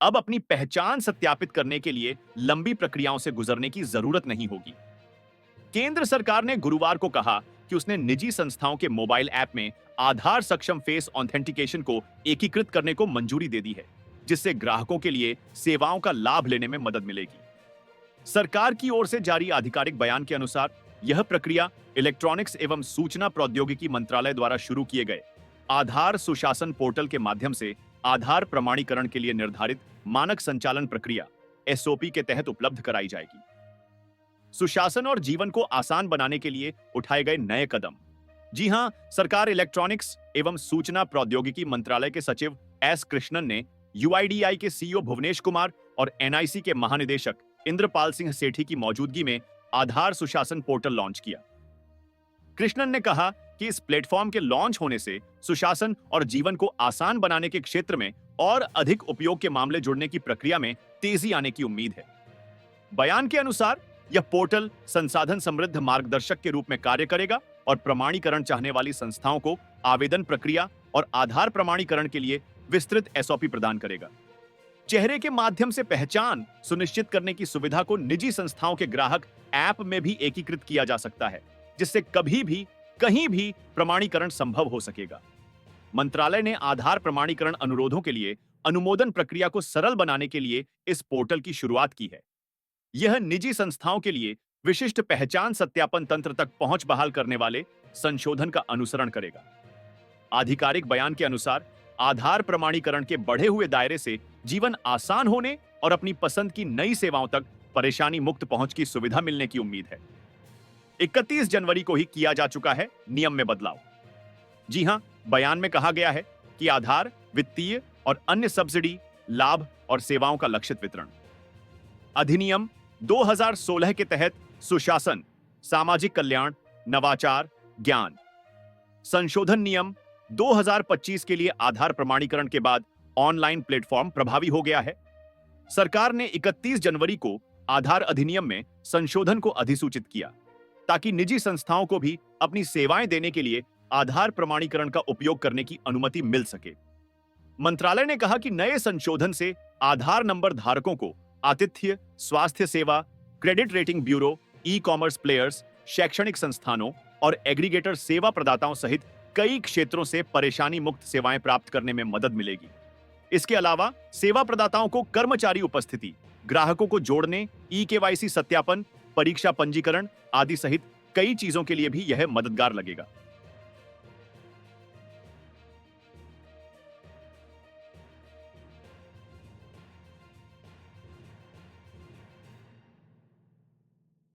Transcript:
अब अपनी पहचान सत्यापित करने के लिए लंबी प्रक्रियाओं से गुजरने की जरूरत नहीं होगी। केंद्र सरकार ने गुरुवार को कहा कि उसने निजी संस्थाओं के मोबाइल ऐप में आधार सक्षम फेस ऑथेंटिकेशन को एकीकृत करने को मंजूरी दे दी है, जिससे ग्राहकों के लिए सेवाओं का लाभ लेने में मदद मिलेगी। सरकार की ओर से जारी आधिकारिक बयान के अनुसार यह प्रक्रिया इलेक्ट्रॉनिक्स एवं सूचना प्रौद्योगिकी मंत्रालय द्वारा शुरू किए गए आधार सुशासन पोर्टल के माध्यम से आधार प्रमाणीकरण के लिए निर्धारित मानक संचालन प्रक्रिया एसओपी के तहत उपलब्ध कराई जाएगी। सुशासन और जीवन को आसान बनाने के लिए उठाए गए नए कदम। जी हां, सरकार इलेक्ट्रॉनिक्स एवं सूचना प्रौद्योगिकी मंत्रालय के सचिव एस कृष्णन ने यूआईडीआई के सीईओ भुवनेश कुमार और एनआईसी के महानिदेशक इंद्रपाल सिंह सेठी की मौजूदगी में आधार सुशासन पोर्टल लॉन्च किया। कृष्णन ने कहा कि इस प्लेटफॉर्म के लॉन्च होने से सुशासन और जीवन को आसान बनाने के क्षेत्र में और अधिक उपयोग के मामले जुड़ने की प्रक्रिया में तेजी आने की उम्मीद है। बयान के अनुसार यह पोर्टल संसाधन समृद्ध मार्गदर्शक के रूप में कार्य करेगा और प्रमाणीकरण चाहने वाली संस्थाओं को आवेदन प्रक्रिया और आधार प्रमाणीकरण के लिए विस्तृत एसओपी प्रदान करेगा। चेहरे के माध्यम से पहचान सुनिश्चित करने की सुविधा को निजी संस्थाओं के ग्राहक ऐप में भी एकीकृत किया जा सकता है, जिससे कभी भी कहीं भी प्रमाणीकरण संभव हो सकेगा। मंत्रालय ने आधार प्रमाणीकरण अनुरोधों के लिए अनुमोदन प्रक्रिया को सरल बनाने के लिए इस पोर्टल की शुरुआत की है। यह निजी संस्थाओं के लिए विशिष्ट पहचान सत्यापन तंत्र तक पहुंच बहाल करने वाले संशोधन का अनुसरण करेगा। आधिकारिक बयान के अनुसार आधार प्रमाणीकरण के बढ़े हुए दायरे से जीवन आसान होने और अपनी पसंद की नई सेवाओं तक परेशानी मुक्त पहुंच की सुविधा मिलने की उम्मीद है। 31 जनवरी को ही किया जा चुका है नियम में बदलाव। जी हां, बयान में कहा गया है कि आधार वित्तीय और अन्य सब्सिडी, लाभ और सेवाओं का लक्षित वितरण। अधिनियम 2016 के तहत सुशासन, सामाजिक कल्याण, नवाचार, ज्ञान। संशोधन नियम 2025 के लिए आधार प्रमाणीकरण के बाद ऑनलाइन प्लेटफॉर्म प्रभावी हो गया है। सरकार ने 31 जनवरी को आधार अधिनियम में संशोधन को अधिसूचित किया, ताकि निजी संस्थाओं को भी अपनी सेवाएं देने के लिए आधार प्रमाणीकरण का उपयोग करने की अनुमति मिल सके। मंत्रालय ने कहा कि नए संशोधन से आधार नंबर धारकों को आतिथ्य, स्वास्थ्य सेवा, credit rating bureau, e commerce players, शैक्षणिक संस्थानों और एग्रीगेटर सेवा प्रदाताओं सहित कई क्षेत्रों से परेशानी मुक्त सेवाएं प्राप्त करने में मदद मिलेगी। इसके अलावा सेवा प्रदाताओं को कर्मचारी उपस्थिति, ग्राहकों को जोड़ने, ई केवाईसी सत्यापन, परीक्षा पंजीकरण आदि सहित कई चीजों के लिए भी यह मददगार लगेगा।